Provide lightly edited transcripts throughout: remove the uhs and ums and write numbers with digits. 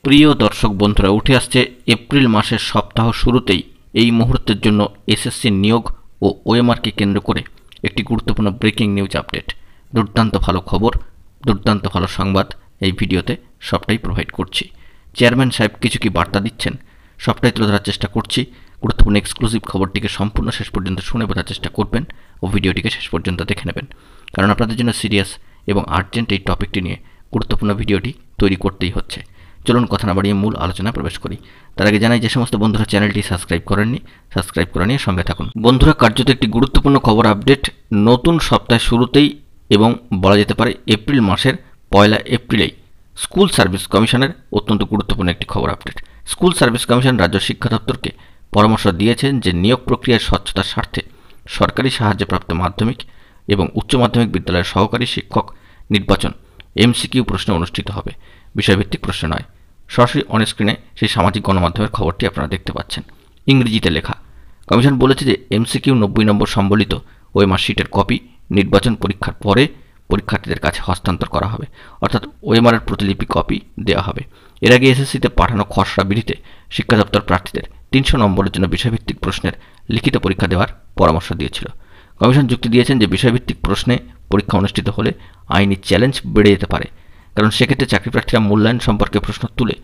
প্রিয় দর্শক বন্ধুরা, উঠে আসছে এপ্রিল মাসের সপ্তাহ শুরুতেই এই মুহূর্তের জন্য এসএসসি নিয়োগ ও ওএমআরকে কেন্দ্র করে একটি গুরুত্বপূর্ণ ব্রেকিং নিউজ আপডেট। দুর্দান্ত ভালো খবর, দুর্দান্ত ভালো সংবাদ এই ভিডিওতে সবটাই প্রোভাইড করছি। চেয়ারম্যান সাহেব কিছু কি বার্তা দিচ্ছেন সবটাই তুলে ধরার চেষ্টা করছি। গুরুত্বপূর্ণ এক্সক্লুসিভ খবরটিকে সম্পূর্ণ শেষ পর্যন্ত শুনে বোঝার চেষ্টা করবেন ও ভিডিওটিকে শেষ পর্যন্ত দেখে নেবেন, কারণ আপনাদের জন্য সিরিয়াস এবং আর্জেন্ট এই টপিকটি নিয়ে গুরুত্বপূর্ণ ভিডিওটি তৈরি করতেই হচ্ছে। চলুন কথা না বাড়িয়ে মূল আলোচনা প্রবেশ করি। তার আগে জানাই, যে সমস্ত বন্ধুরা চ্যানেলটি সাবস্ক্রাইব করেননি, সাবস্ক্রাইব করে নিয়ে সঙ্গে থাকুন। বন্ধুরা, কার্যত একটি গুরুত্বপূর্ণ খবর আপডেট নতুন সপ্তাহের শুরুতেই এবং বলা যেতে পারে এপ্রিল মাসের 1 এপ্রিলেই স্কুল সার্ভিস কমিশনের অত্যন্ত গুরুত্বপূর্ণ একটি খবর আপডেট। স্কুল সার্ভিস কমিশন রাজ্য শিক্ষা দপ্তরকে পরামর্শ দিয়েছেন যে নিয়োগ প্রক্রিয়ার স্বচ্ছতার স্বার্থে সরকারি সাহায্যপ্রাপ্ত মাধ্যমিক এবং উচ্চ মাধ্যমিক বিদ্যালয়ের সহকারী শিক্ষক নির্বাচন এমসিকিউ প্রশ্নে অনুষ্ঠিত হবে, বিষয়ভিত্তিক প্রশ্ন নয়। সরাসরি অনস্ক্রিনে সেই সামাজিক গণমাধ্যমের খবরটি আপনারা দেখতে পাচ্ছেন, ইংরেজিতে লেখা। কমিশন বলেছে যে এমসিকিউ 90 নম্বর সম্বলিত ওএমআর শিটের কপি নির্বাচন পরীক্ষার পরে পরীক্ষার্থীদের কাছে হস্তান্তর করা হবে, অর্থাৎ ওএমআরের প্রতিলিপি কপি দেওয়া হবে। এর আগে এসএসসিতে পাঠানো খসড়া বিধিতে শিক্ষা দপ্তর প্রার্থীদের 300 নম্বরের জন্য বিষয়ভিত্তিক প্রশ্নের লিখিত পরীক্ষা দেওয়ার পরামর্শ দিয়েছিল। কমিশন যুক্তি দিয়েছেন যে বিষয়ভিত্তিক প্রশ্নে পরীক্ষা অনুষ্ঠিত হলে আইনি চ্যালেঞ্জ বেড়ে যেতে পারে, কারণ সেক্ষেত্রে চাকরি প্রার্থীরা মূল্যায়ন সম্পর্কে প্রশ্ন তুলে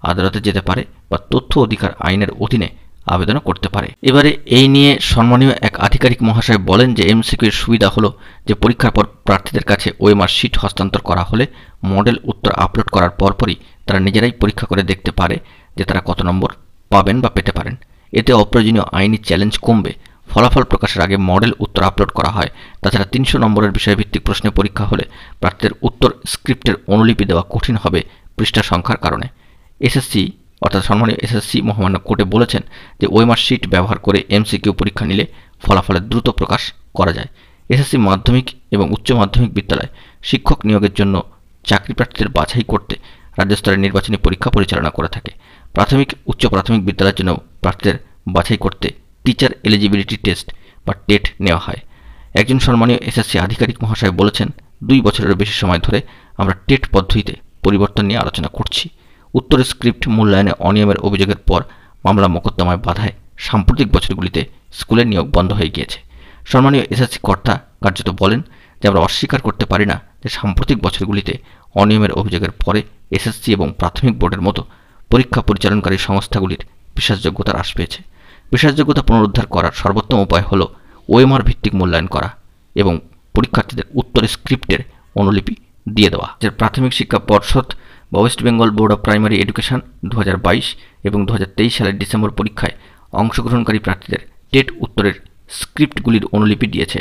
আদালতে যেতে পারে বা তথ্য অধিকার আইনের অধীনে আবেদনও করতে পারে। এবারে এই নিয়ে সম্মানীয় এক আধিকারিক মহাশয় বলেন যে এমসিকিউ এর সুবিধা হলো যে পরীক্ষার পর প্রার্থীদের কাছে ওএমআর শিট হস্তান্তর করা হলে মডেল উত্তর আপলোড করার পরপরই তারা নিজেরাই পরীক্ষা করে দেখতে পারে যে তারা কত নম্বর পাবেন বা পেতে পারেন। এতে অপ্রয়োজনীয় আইনি চ্যালেঞ্জ কমবে। ফলাফল প্রকাশের আগে মডেল উত্তর আপলোড করা হয়। তাছাড়া 300 নম্বরের বিষয়ভিত্তিক প্রশ্নে পরীক্ষা হলে প্রার্থীদের উত্তর স্ক্রিপ্টের অনুলিপি দেওয়া কঠিন হবে পৃষ্ঠা সংখ্যার কারণে। এসএসসি অর্থাৎ সম্মানীয় এসএসসি মহামান্য কোর্টে বলেছেন যে ওএমআর শিট ব্যবহার করে এমসিকিউ পরীক্ষা নিলে ফলাফলের দ্রুত প্রকাশ করা যায়। এসএসসি মাধ্যমিক এবং উচ্চ মাধ্যমিক বিদ্যালয় শিক্ষক নিয়োগের জন্য চাকরি প্রার্থীদের বাছাই করতে রাজ্য স্তরের নির্বাচনী পরীক্ষা পরিচালনা করে থাকে। প্রাথমিক উচ্চ প্রাথমিক বিদ্যালয়ের জন্য প্রার্থীদের বাছাই করতে টিচার এলিজিবিলিটি টেস্ট বা টেট নেওয়া হয়। একজন সম্মানীয় এসএসসি আধিকারিক মহাশয় বলেছেন, 2 বছরেরও বেশি সময় ধরে আমরা টেট পদ্ধতিতে পরিবর্তন নিয়ে আলোচনা করছি। উত্তরের স্ক্রিপ্ট মূল্যায়নে অনিয়মের অভিযোগের পর মামলা মোকদ্দমায় বাধায় সাম্প্রতিক বছরগুলিতে স্কুলের নিয়োগ বন্ধ হয়ে গিয়েছে। সম্মানীয় এসএসসি কর্তা কার্যত বলেন যে আমরা অস্বীকার করতে পারি না যে সাম্প্রতিক বছরগুলিতে অনিয়মের অভিযোগের পরে এসএসসি এবং প্রাথমিক বোর্ডের মতো পরীক্ষা পরিচালনকারী সংস্থাগুলির বিশ্বাসযোগ্যতা হ্রাস পেয়েছে। বিশ্বাসযোগ্যতা পুনরুদ্ধার করার সর্বোত্তম উপায় হল ওএমআর ভিত্তিক মূল্যায়ন করা এবং পরীক্ষার্থীদের উত্তরের স্ক্রিপ্টের অনুলিপি দিয়ে দেওয়া। যে প্রাথমিক শিক্ষা পর্ষদ বা West Bengal board of primary education 2022 এবং 2023 সালের ডিসেম্বর পরীক্ষায় অংশগ্রহণকারী প্রার্থীদের টেট উত্তরের স্ক্রিপ্টগুলির অনুলিপি দিয়েছে।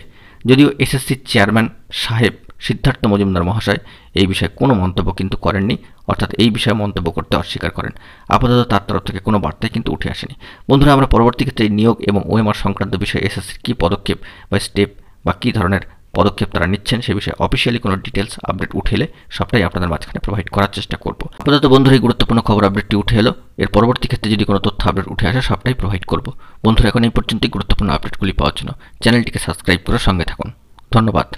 যদিও এসএসসির চেয়ারম্যান সাহেব সিদ্ধার্থ মজুমদার মহাশয় এই বিষয়ে কোনো মন্তব্য কিন্তু করেননি, অর্থাৎ এই বিষয়ে মন্তব্য করতে অস্বীকার করেন। আপাতত তার তরফ থেকে কোনো বার্তাই কিন্তু উঠে আসেনি। বন্ধুরা, আমরা পরবর্তী ক্ষেত্রে নিয়োগ এবং ওএমআর সংক্রান্ত বিষয়ে এসএসসির কী পদক্ষেপ বা স্টেপ বা কী ধরনের পদক্ষেপ তারা নিচ্ছেন সে বিষয়ে অফিসিয়ালি কোনো ডিটেলস আপডেট উঠে এলে সবটাই আপনাদের মাঝখানে প্রোভাইড করার চেষ্টা করব। আপাতত বন্ধুরা, এই গুরুত্বপূর্ণ খবর আপডেটটি উঠে এলো। এর পরবর্তী ক্ষেত্রে যদি কোনো তথ্য আপডেট উঠে আসে সবটাই প্রোভাইড করব। বন্ধুরা, এখন এই পর্যন্তই গুরুত্বপূর্ণ আপডেটগুলি পাওয়ার জন্য চ্যানেলটিকে সাবস্ক্রাইব করে সঙ্গে থাকুন। ধন্যবাদ।